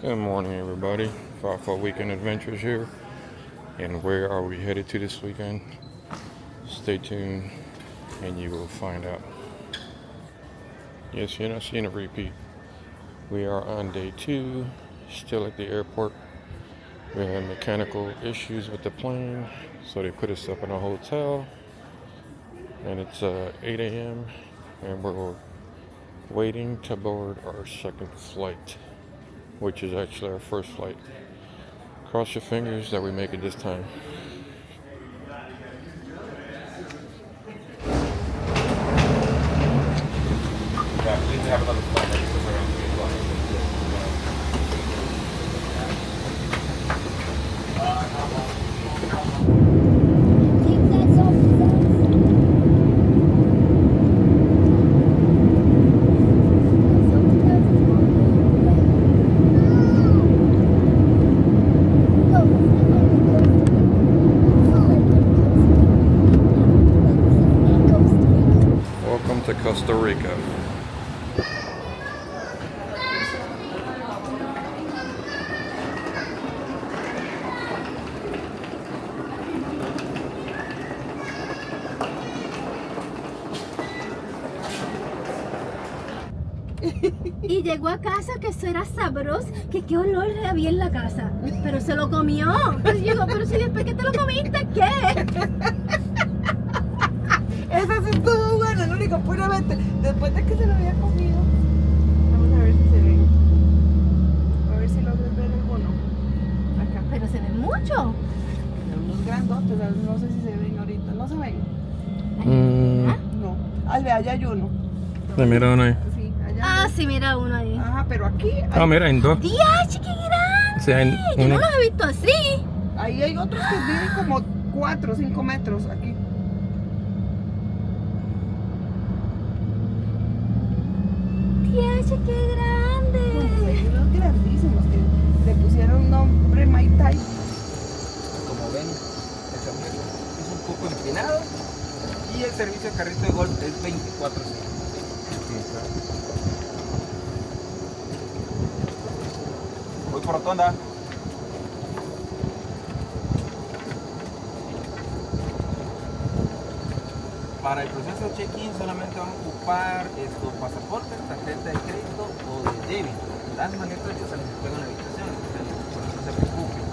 Good morning, everybody. 5-4 Weekend Adventures here. And where are we headed to this weekend? Stay tuned and you will find out. Yes, you're not seeing a repeat. We are on day 2, still at the airport. We had mechanical issues with the plane, so they put us up in a hotel. And it's 8 a.m. and we're waiting to board our second flight, which is actually our first flight. Cross your fingers that we make it this time. Yeah, we need to have another flight next to around 3 o'clock. Welcome to Costa Rica. Y llegó a casa que eso era sabroso, que qué olor había en la casa, pero se lo comió. Pues yo digo, pero si después que te lo comiste, ¿qué? Esa sí estuvo buena, lo único puramente después de que se lo había comido. Vamos a ver si se ven. A ver si logras ver alguno. Acá. Pero se ve mucho. Unos grandotes, no sé si se ven ahorita. ¿No se ven? No. Allá hay uno. Mira uno ahí. Sí, allá. Ah, sí, mira uno ahí. Ajá, pero aquí. Ah, mira, hay dos. ¡Diache, qué grande! Sí, hay Yo uno. no los he visto así. Ahí hay otros que viven como 4 o 5 metros aquí. ¡Diache, qué grande! Hay unos grandísimos que le pusieron nombre Mai Tai. Como ven, el servicio es un poco empinado y el servicio de carrito de golf es 24/7. Voy por rotonda. Para el proceso de check-in solamente van a ocupar pasaporte, tarjeta de crédito o de débito. Las maletas ya se las entregan en la habitación, por eso no se preocupen.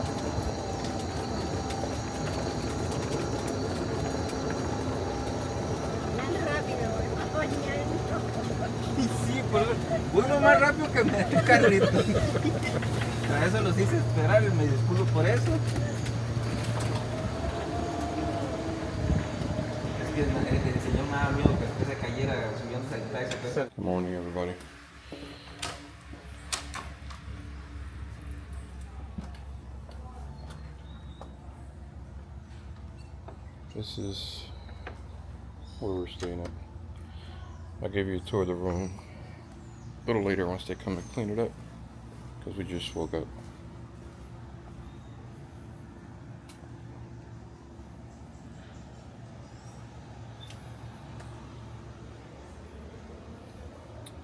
Sí, voy uno más rápido que me dé el carrito. A eso los hice esperar y me disculpo por eso. Es que el señor me daba miedo que después se cayera subiendo al taxi. Good morning, everybody. This is where we're staying at. I gave you a tour of the room a little later once they come and clean it up, because we just woke up.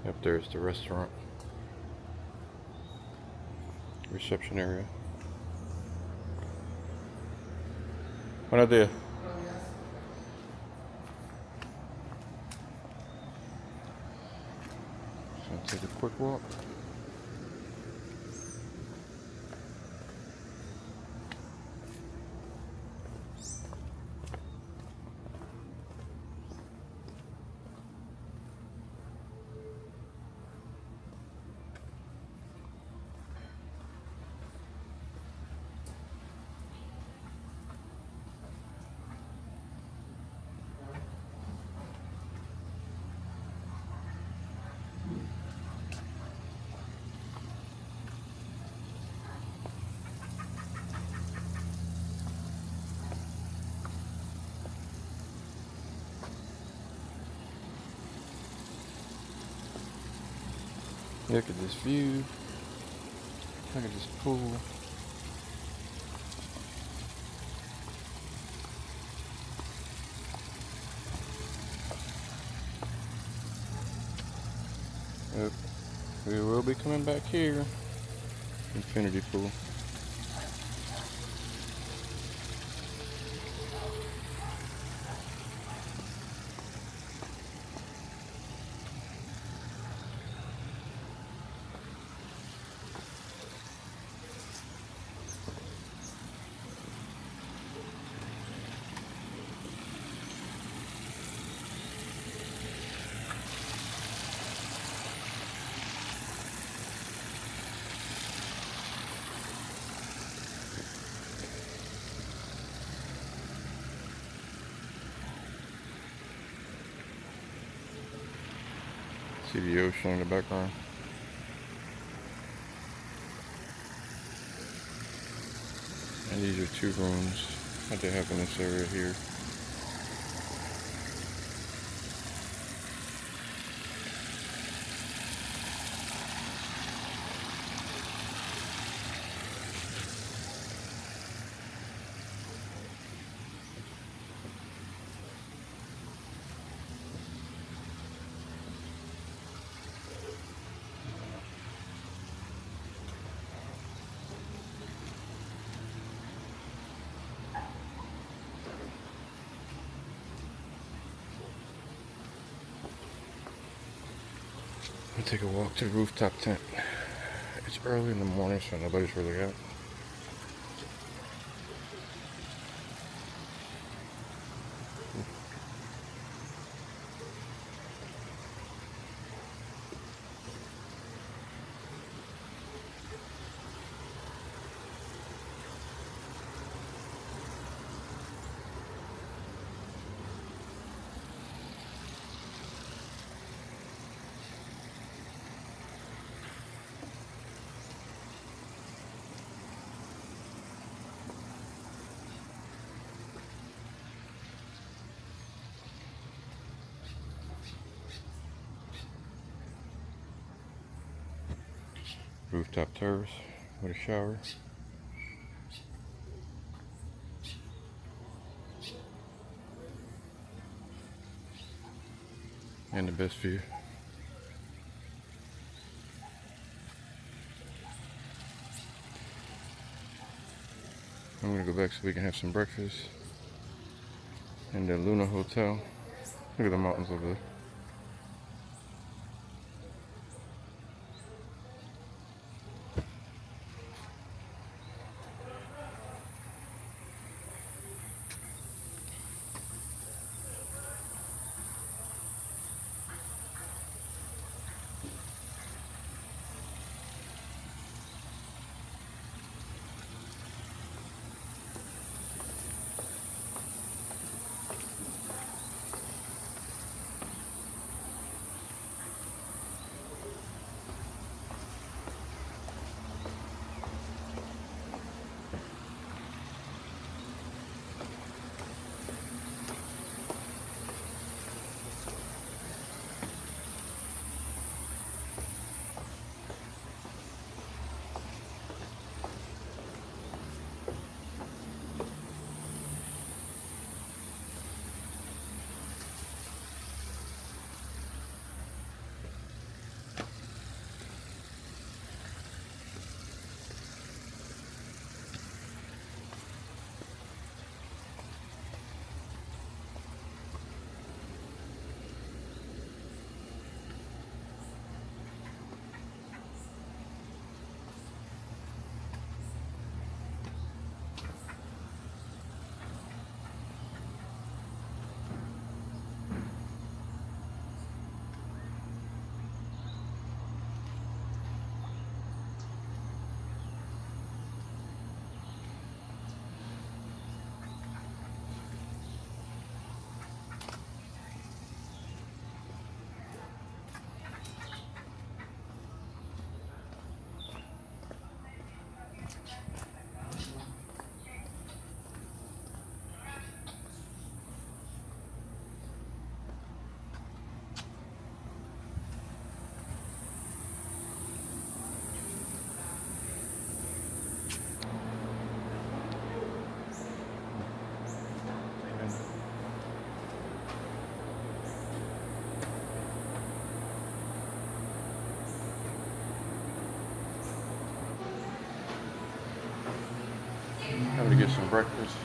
Up there's the restaurant, reception area. Buenos días. So take a quick walk. Look at this view. Look at this pool. Yep. We will be coming back here. Infinity pool. See the ocean in the background. And these are 2 rooms that they have in this area here. We'll take a walk to the rooftop tent. It's early in the morning, so nobody's really out. Rooftop terrace with a shower. And the best view. I'm gonna go back so we can have some breakfast in the Luna Hotel. Look at the mountains over there. Time to get some breakfast.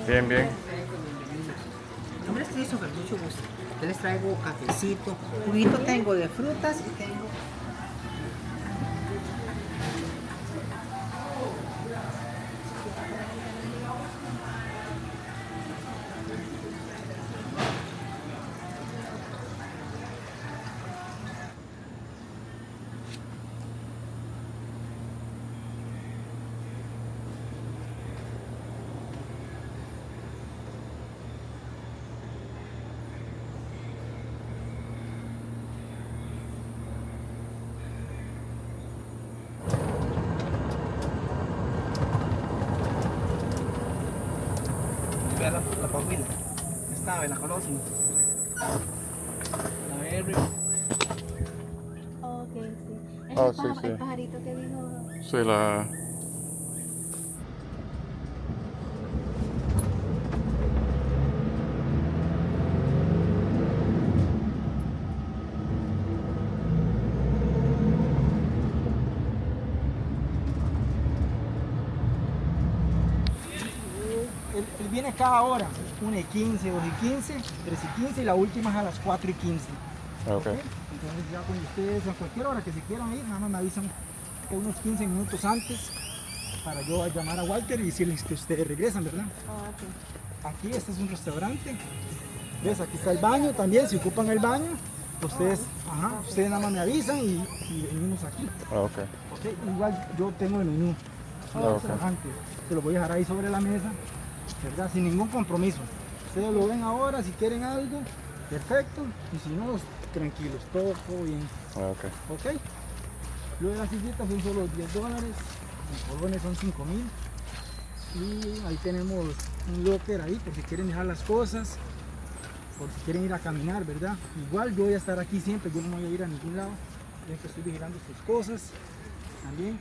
Bien, bien. Mi nombre es Christopher, mucho gusto. Yo les traigo cafecito, juguito tengo de frutas y tengo... Vea la pajuila. Esta ave la conocen. La berry. Ok, sí. Es Oh, el, sí, sí. el pajarito que dijo. Sí, la... Él viene cada hora, 1:15, 2:15, 3:15 y la última es a las 4:15. Ok. Entonces ya cuando ustedes a cualquier hora que se quieran ir, nada más me avisan que unos 15 minutos antes para yo llamar a Walter y decirles que ustedes regresan, ¿verdad? Oh, ok. Aquí este es un restaurante. ¿Ves? Aquí está el baño también, si ocupan el baño, ustedes, ustedes nada más me avisan y venimos aquí. Ok. ¿Ok? Igual yo tengo el menú. Ok. Antes, te lo voy a dejar ahí sobre la mesa, ¿verdad? Sin ningún compromiso. Ustedes lo ven ahora, si quieren algo, perfecto, y si no, tranquilos, todo bien. Ok. ¿Ok? Luego de las sillitas son solo $10, en colones son 5,000. Y ahí tenemos un locker ahí por si quieren dejar las cosas, por si quieren ir a caminar, ¿verdad? Igual yo voy a estar aquí siempre, yo no voy a ir a ningún lado, yo estoy vigilando sus cosas. También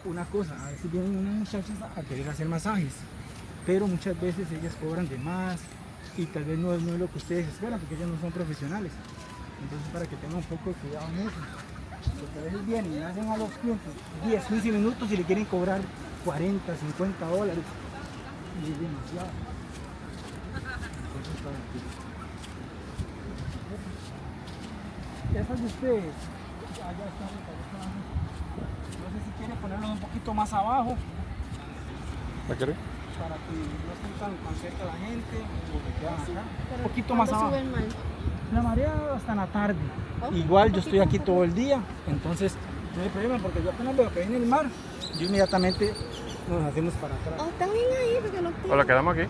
una cosa, a veces vienen unas muchachas a querer hacer masajes, pero muchas veces ellas cobran de más y tal vez no es lo que ustedes esperan porque ellas no son profesionales. Entonces para que tengan un poco de cuidado en eso. Porque a veces vienen y hacen a los clientes 10, 15 minutos y le quieren cobrar 40, 50 dólares. Y es demasiado. Entonces para aquí. Esas de ustedes, allá están. No sé si quieren ponerlos un poquito más abajo. ¿La querés? Para que no estén tan cerca la gente, o que quedan acá. Pero Un poquito más ¿cuándo abajo. sube el mar? La marea hasta en la tarde. Ok, Igual un yo estoy poquito, aquí un todo el día, entonces no hay problema porque yo apenas veo que viene el mar, yo inmediatamente nos hacemos para atrás. Oh, está bien ahí porque los tienen. Hola, quedamos aquí.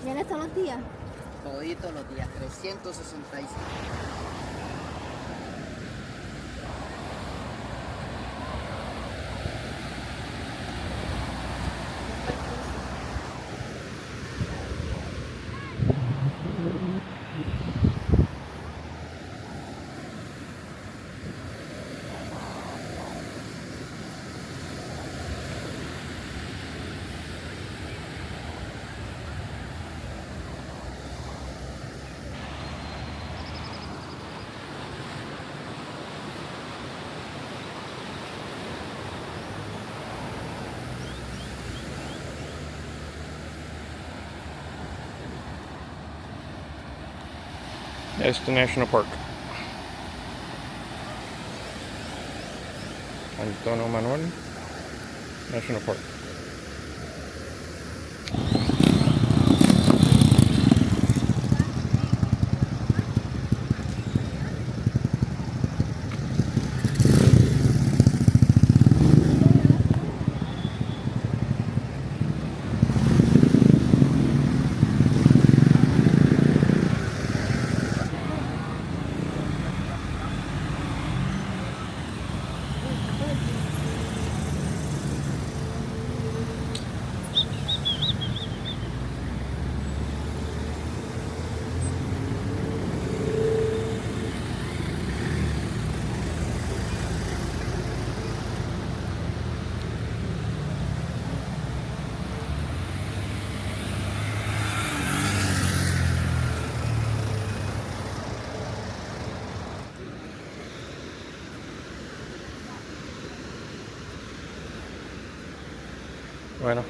¿Vienes todos los días? Toditos los días, 365. It's the National Park. Antonio Manuel National Park. Bueno.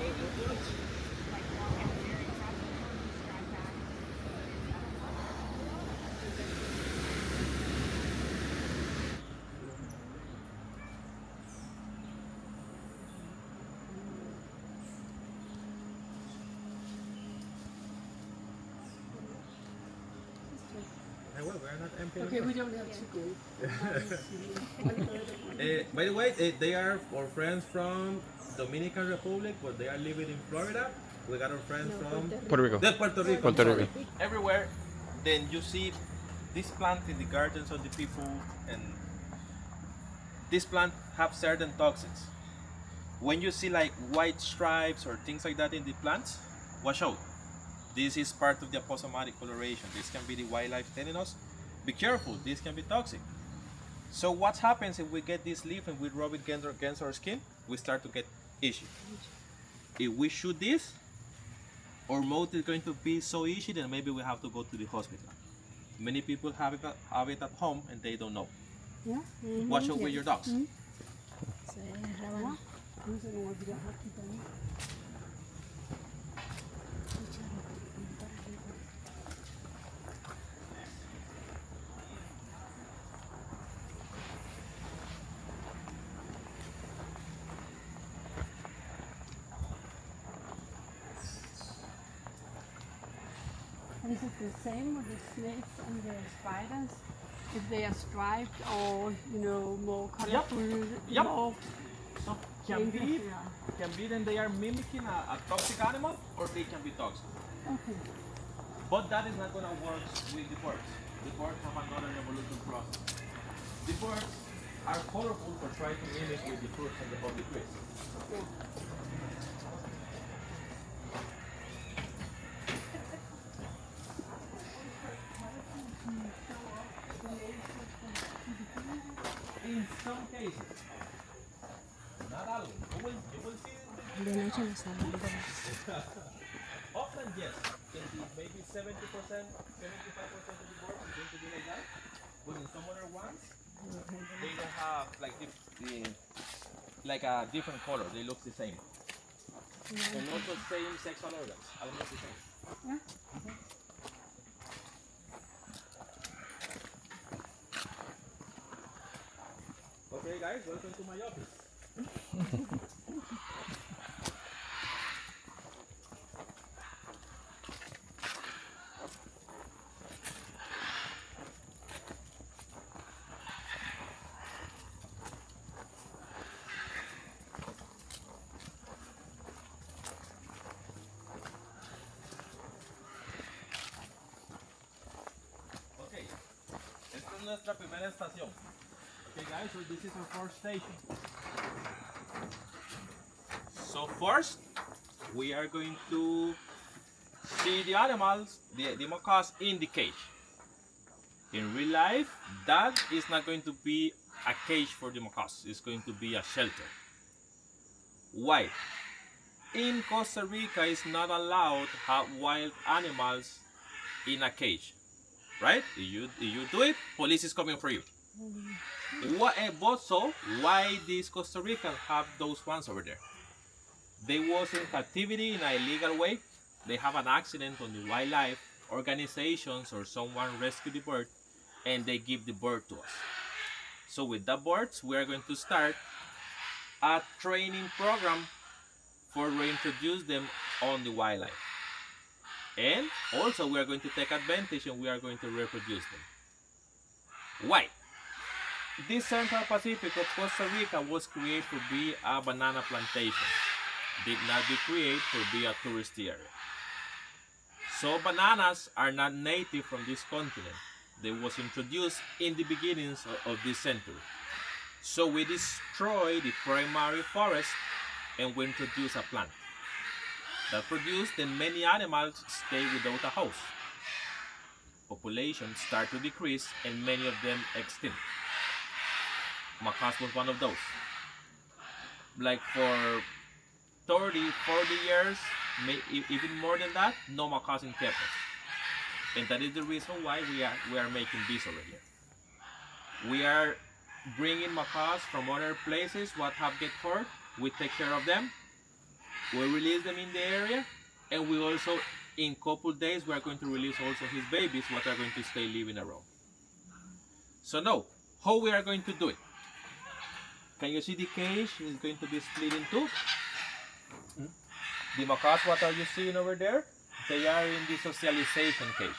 Okay, we don't have to go. By the way, they are our friends from Dominican Republic, but they are living in Florida. We got our friends from Puerto Rico. Puerto Rico. Puerto sorry. Rico. Everywhere, then you see this plant in the gardens of the people, and this plant have certain toxins. When you see like white stripes or things like that in the plants, watch out. This is part of the aposematic coloration. This can be the wildlife telling us, be careful, this can be toxic. So what happens if we get this leaf and we rub it against our skin? We start to get itchy. If we shoot this, our mouth is going to be so itchy that maybe we have to go to the hospital. Many people have it at home and they don't know. Yeah. Watch out with your dogs. Is it the same with the snakes and the spiders? If they are striped or, more colorful, Yep. more So can dangerous, be then they are mimicking a toxic animal, or they can be toxic. Okay. But that is not going to work with the birds. The birds have another evolution process. The birds are colorful for trying to mimic with the fruits of the trees. In some cases, not all. You will see. De noche no sale. Often, yes. Maybe 70%, 75% of the birds is going to be like that. But in some other ones, they don't have like a different color. They look the same. And also same sexual organs. Almost the same. Okay, guys, welcome to my office. Okay, esta es nuestra primera estación. Okay guys, so this is our first station. So first, we are going to see the animals, the macaws in the cage. In real life, that is not going to be a cage for the macaws. It's going to be a shelter. Why? In Costa Rica, it's not allowed to have wild animals in a cage, right? If you do it, police is coming for you. But so, why these Costa Ricans have those ones over there? They was in captivity in an illegal way. They have an accident on the wildlife organizations or someone rescue the bird and they give the bird to us. So with the birds, we are going to start a training program for reintroduce them on the wildlife. And also we are going to take advantage and we are going to reproduce them. Why? This Central Pacific of Costa Rica was created to be a banana plantation. Did not be created to be a tourist area. So bananas are not native from this continent. They was introduced in the beginnings of this century. So we destroy the primary forest and we introduce a plant that produced and many animals stay without a house. Population start to decrease and many of them extinct. Macaws was one of those. Like for 30, 40 years, even more than that, no macaws in Quepos. And that is the reason why we are making this over here. We are bringing macaws from other places what have get hurt. We take care of them. we'll release them in the area, and we also, in couple days, we are going to release also his babies, what are going to stay living around. So now, how we are going to do it? Can you see the cage is going to be split in two? The macaques, what are you seeing over there? They are in the socialization cage.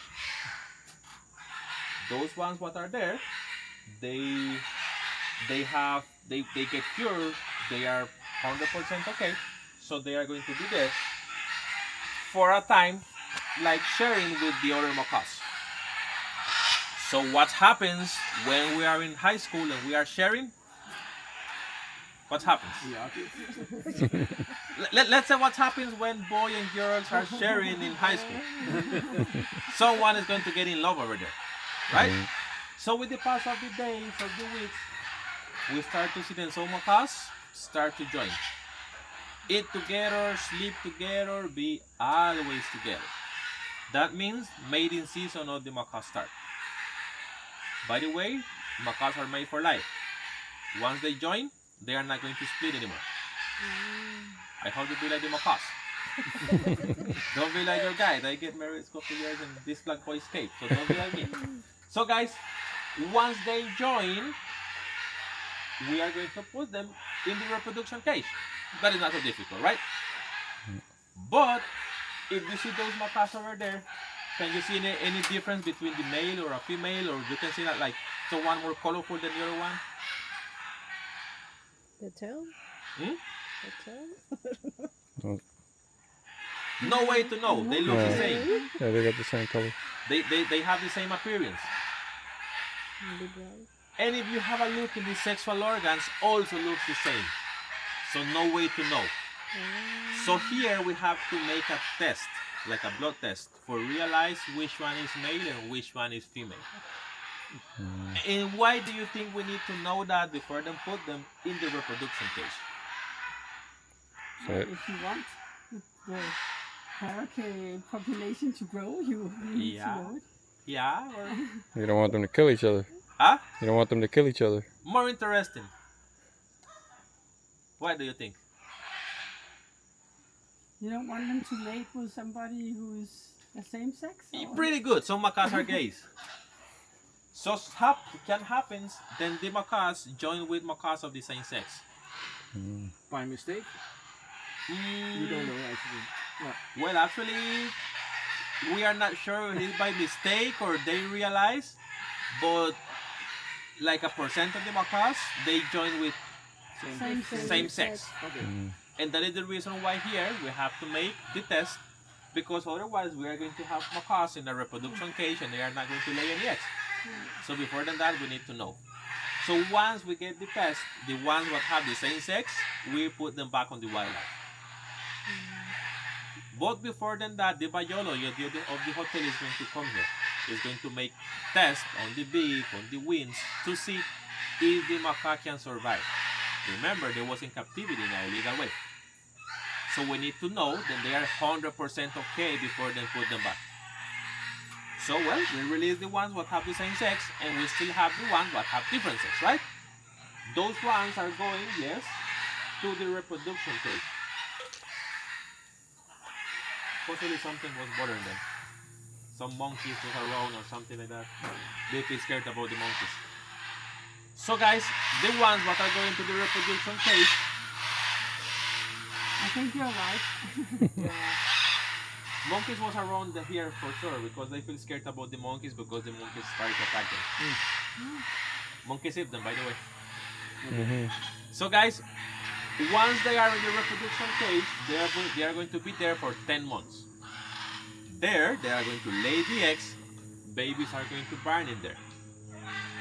Those ones what are there, they get cured, they are 100% okay, so they are going to be there for a time, like sharing with the other macaques. So what happens when we are in high school and we are sharing? What happens? Let's say what happens when boys and girls are sharing in high school. Someone is going to get in love over there, right? So with the pass of the days, of the weeks, we start to see them. Some macaques start to join. Eat together, sleep together, be always together. That means mating season of the macaque start. By the way, macaques are made for life. Once they join, they are not going to split anymore. I hope you be like the macaques. Don't be like your guy. They get married a couple years and this black boy escaped. So don't be like me. So guys, once they join, we are going to put them in the reproduction cage. That is not so difficult, right? But if you see those macaques over there, can you see any difference between the male or a female, or you can see that like so one more colorful than the other one? The tail? Hmm? The tail? No way to know. They look the same. Yeah, they got the same color. They have the same appearance. And if you have a look in the sexual organs, also looks the same. So no way to know. So here we have to make a test, like a blood test, for realize which one is male and which one is female. And why do you think we need to know that before then put them in the reproduction cage? So If you want the parakeet population to grow, you need to know it. Yeah, or you don't want them to kill each other. huh? You don't want them to kill each other. More interesting. What do you think? You don't want them to mate with somebody who is the same sex? or- Pretty good. Some macaques are gays. So it can happen. Then the macaques join with macaques of the same sex. By mistake? You don't know actually. No. Well, actually, we are not sure if it's by mistake or they realize, but like a percent of the macaques, they join with same sex. Okay. And that is the reason why here we have to make the test, because otherwise we are going to have macaques in a reproduction cage and they are not going to lay any eggs. So before than that, we need to know. So once we get the test, the ones that have the same sex, we put them back on the wildlife. But before than that, the biology of the hotel is going to come here. It's going to make tests on the beak, on the wings, to see if the macaque can survive. Remember, they was in captivity in an illegal way. So we need to know that they are 100% okay before then put them back. So well, we release the ones that have the same sex, and we still have the ones that have different sex, right? Those ones are going, yes, to the reproduction cage. Possibly something was bothering them. Some monkeys was around or something like that. They feel scared about the monkeys. So guys, the ones that are going to the reproduction cage, I think you're right. monkeys was around here for sure, because they feel scared about the monkeys because the monkeys start to attack them. Monkeys eat them, by the way. So guys, once they are in the reproduction cage, they are going to be there for 10 months. There, they are going to lay the eggs. Babies are going to burn in there.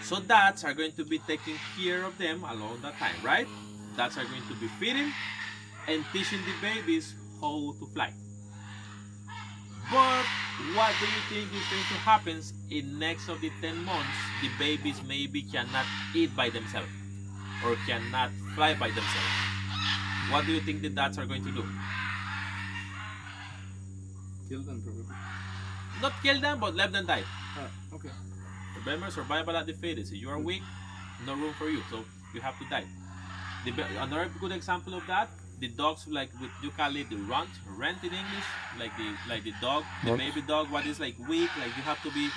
So dads are going to be taking care of them along that time, right? Dads are going to be feeding and teaching the babies how to fly. But what do you think is going to happen in next of the 10 months? The babies maybe cannot eat by themselves or cannot fly by themselves. What do you think the dads are going to do? Kill them probably. Not kill them, but let them die. Okay. Remember, survival of the fittest. If you are weak, no room for you, so you have to die. Another good example of that, the dogs like you call it the rent in English, like the dog, the Runt. baby dog, what is like weak, like you have to be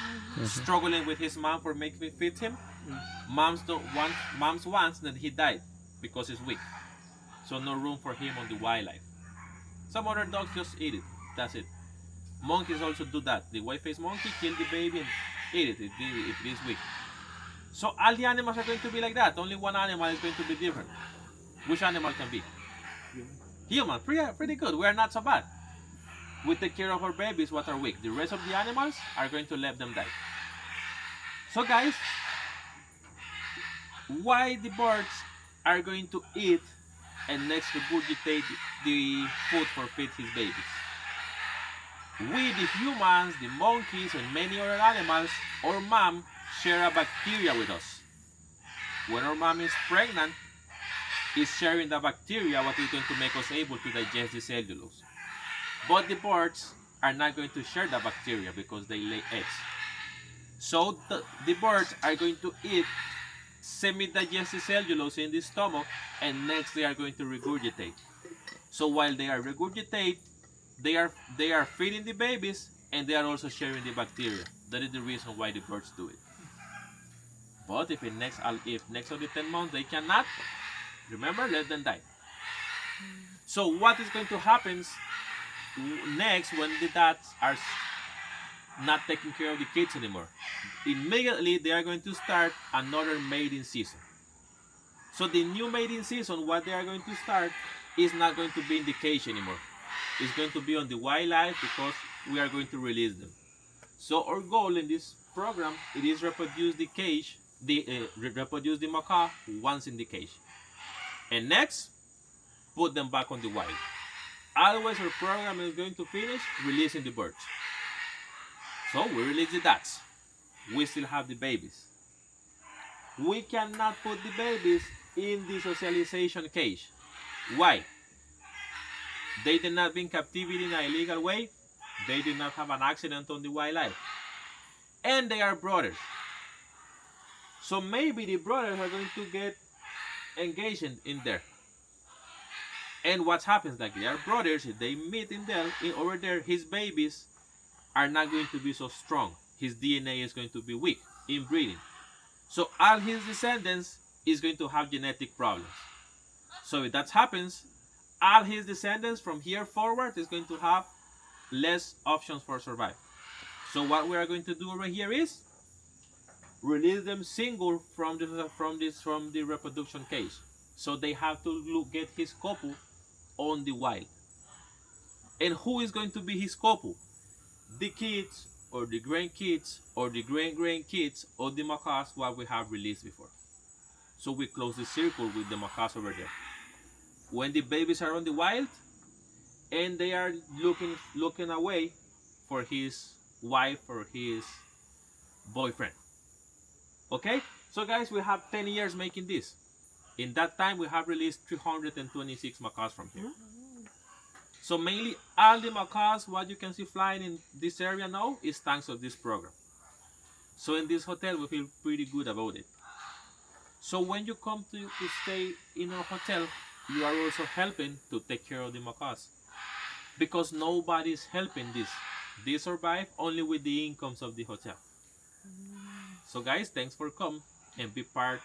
struggling with his mom for making it fit him. Moms wants that he died because he's weak, so no room for him on the wildlife. Some other dogs just eat it. That's it. Monkeys also do that. The white-faced monkey kill the baby and eat it if it is weak. So all the animals are going to be like that. Only one animal is going to be different. Which animal can be? Human. Pretty good. We are not so bad. We take care of our babies what are weak. The rest of the animals are going to let them die. So guys, why the birds are going to eat and next regurgitate the food for feed his babies? We, the humans, the monkeys, and many other animals, our mom share a bacteria with us. When our mom is pregnant, is sharing the bacteria what is going to make us able to digest the cellulose. But the birds are not going to share the bacteria because they lay eggs. So the birds are going to eat semi-digested cellulose in the stomach, and next they are going to regurgitate. So while they are regurgitate, they are feeding the babies and they are also sharing the bacteria. That is the reason why the birds do it. But if next of the 10 months they cannot, remember, let them die. So what is going to happen next when the dads are not taking care of the kids anymore? Immediately they are going to start another mating season. So the new mating season, what they are going to start is not going to be in the cage anymore. It's going to be on the wildlife because we are going to release them. So our goal in this program, it is reproduce the cage, reproduce the macaw once in the cage. And next, put them back on the wild. Otherwise our program is going to finish releasing the birds. So we release the dads. We still have the babies. We cannot put the babies in the socialization cage. Why? They did not be in captivity in an illegal way. They did not have an accident on the wildlife. And they are brothers. So maybe the brothers are going to get engaged in there. And what happens, like they are brothers, if they meet in there, over there, his babies are not going to be so strong. His DNA is going to be weak in breeding. So all his descendants is going to have genetic problems. So if that happens, all his descendants from here forward is going to have less options for survival. So what we are going to do over here is release them single from the reproduction cage. So they have to get his couple on the wild. And who is going to be his couple? The kids or the grandkids or the great-grandkids of the macaws what we have released before. So we close the circle with the macaws over there. When the babies are on the wild and they are looking away for his wife or his boyfriend. Okay? So guys, we have 10 years making this. In that time, we have released 326 macaws from here. So mainly all the macaws, what you can see flying in this area now is thanks to this program. So in this hotel, we feel pretty good about it. So when you come to stay in our hotel, you are also helping to take care of the macaws. Because nobody is helping this. They survive only with the incomes of the hotel. So guys, thanks for coming and be part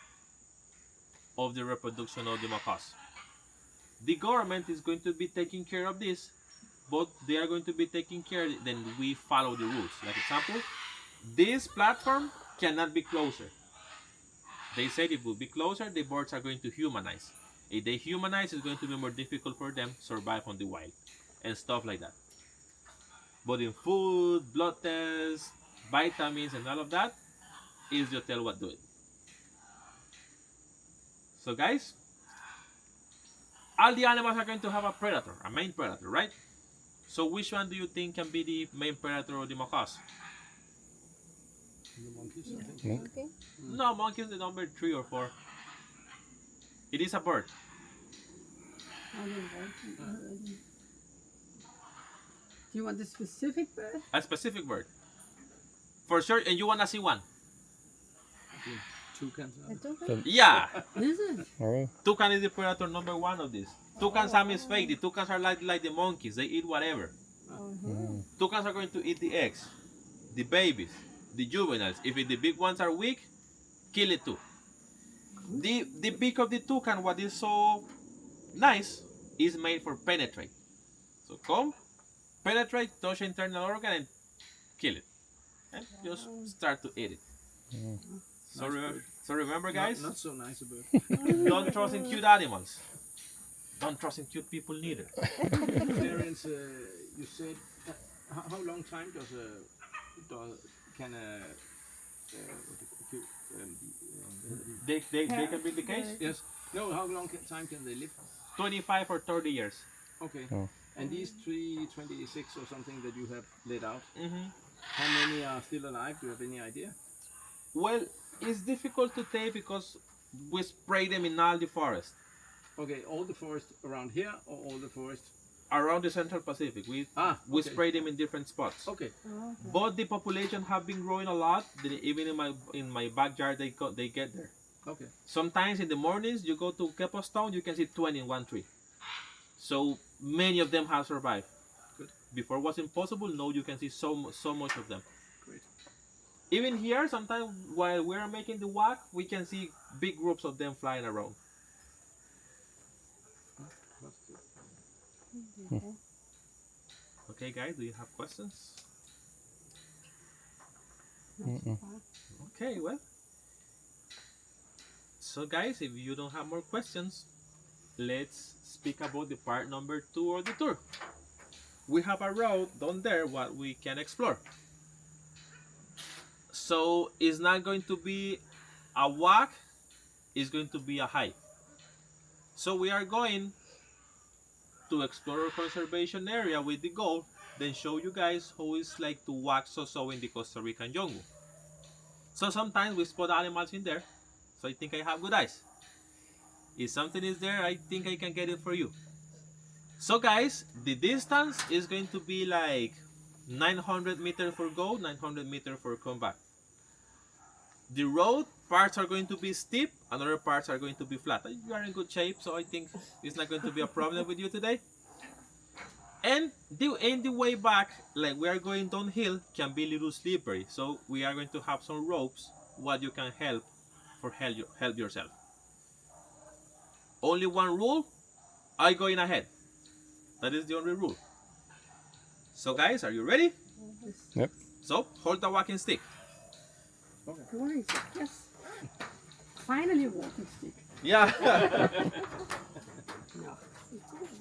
of the reproduction of the macaws. The government is going to be taking care of this, but they are going to be taking care, then we follow the rules. Like example, this platform cannot be closer. They said it will be closer, the birds are going to humanize. If they humanize, it's going to be more difficult for them to survive on the wild and stuff like that. But in food, blood tests, vitamins, and all of that, is the hotel what do it. So guys, all the animals are going to have a predator, a main predator, right? So which one do you think can be the main predator of the macaws? No, monkey is the number 3 or 4. It is a bird. Do you want a specific bird? A specific bird. For sure, and you want to see one? toucans. Yeah, Is it? All right. toucan is the predator number one of this. Toucans are fake. The toucans are like the monkeys. They eat whatever. Toucans are going to eat the eggs, the babies, the juveniles. If the big ones are weak, kill it too. The beak of the toucan, what is so nice, is made for penetrate. So come, penetrate, touch internal organ, and kill it, and just start to eat it. So remember, guys, Not so nice about. don't trust in cute animals. Don't trust in cute people neither. Clarence, you said how long time can They can be the case. yes, no, how long time can they live? 25 or 30 years. Okay. Oh. And these 326 or something that you have laid out, Mm-hmm. how many are still alive? Do you have any idea? Well, it's difficult to tell because we spray them in all the forest. Okay, all the forest around here or all the forest? Around the Central Pacific. We Okay. spray them in different spots. Okay. But the population have been growing a lot. Even in my backyard, they get there. Okay. Sometimes in the mornings, you go to Kepostown, you can see 20 in one tree. So many of them have survived. Good. Before it was impossible. Now you can see so much of them. Great. Even here, sometimes while we are making the walk, we can see big groups of them flying around. That's good. Okay, guys, do you have questions? Okay, well. So, guys, if you don't have more questions, let's speak about the part number 2 of the tour. We have a road down there what we can explore. So, it's not going to be a walk, it's going to be a hike. So, we are going to explore our conservation area with the goal, then show you guys how it's like to walk so in the Costa Rican jungle. So sometimes we spot animals in there, so I think I have good eyes. If something is there, I think I can get it for you. So guys, the distance is going to be like 900 meters for go, 900 meters for come back. The road parts are going to be steep, and other parts are going to be flat. You are in good shape, so I think it's not going to be a problem with you today. And the way back, like we are going downhill, can be a little slippery. So we are going to have some ropes, what you can help yourself. Only one rule, I going ahead. That is the only rule. So guys, are you ready? Yep. So hold the walking stick. Great. Yes. Finally a walking stick. Yeah. No.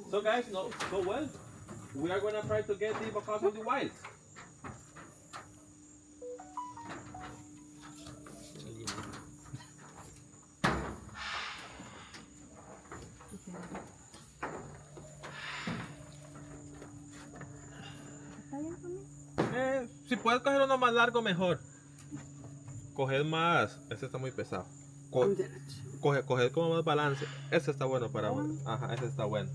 So guys, no, so well, we are gonna try to get the because of the wild. Si puedes coger uno más largo, mejor. Coger más. Este está muy pesado. Coger como más balance. Ese está bueno para ahora. Ajá, ese está bueno.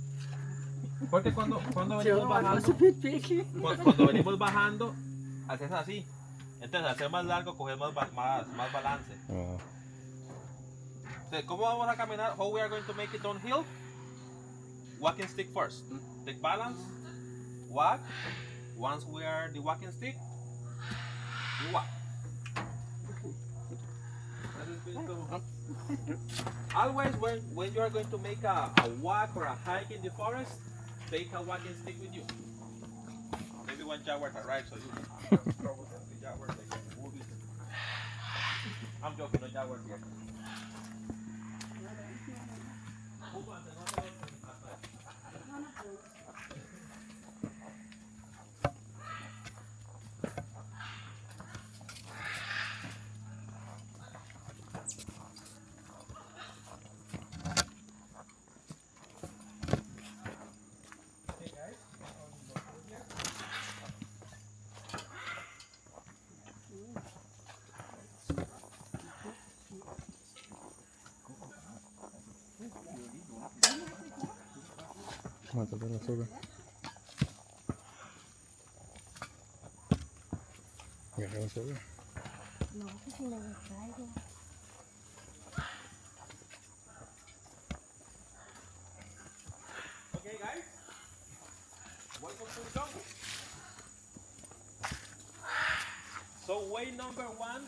Porque cuando venimos bajando, cuando venimos bajando, haces así. Entonces, hacer más largo, coger más balance. So, ¿cómo vamos a caminar? How we are going to make it downhill? Walking stick first. Take balance. Walk. Once we are the walking stick, we walk. Always when you are going to make a walk or a hike in the forest, take a walking stick with you. Maybe one jaguar arrives, so you can trouble the jaguar. I'm joking, no jaguar here. Mata para azúcar. ¿Agarra azúcar? No, que si me lo traigo. the jungle. So way number one,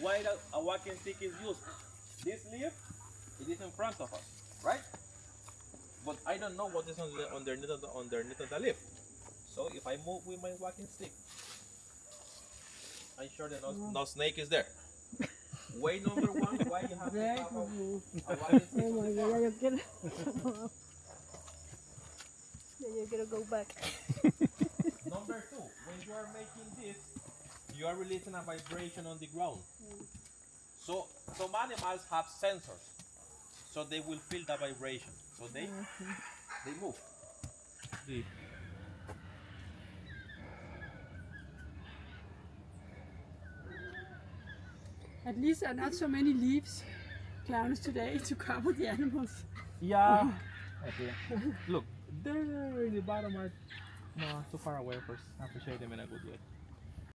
why a walking stick is used. This leaf, it is in front of us, right? But I don't know what is underneath of the leaf. So if I move with my walking stick, I'm sure that no snake is there. Way number one, why you have to have a walking stick Oh on my the God, car. ya yo quiero. Ya yo quiero go back. Number two, when you are making this, you are releasing a vibration on the ground. So some animals have sensors, so they will feel the vibration. So they move. At least there are not so many leaves, clowns today to cover the animals. Yeah. Okay. Look, there in the bottom are no too far away for appreciate them in a good way.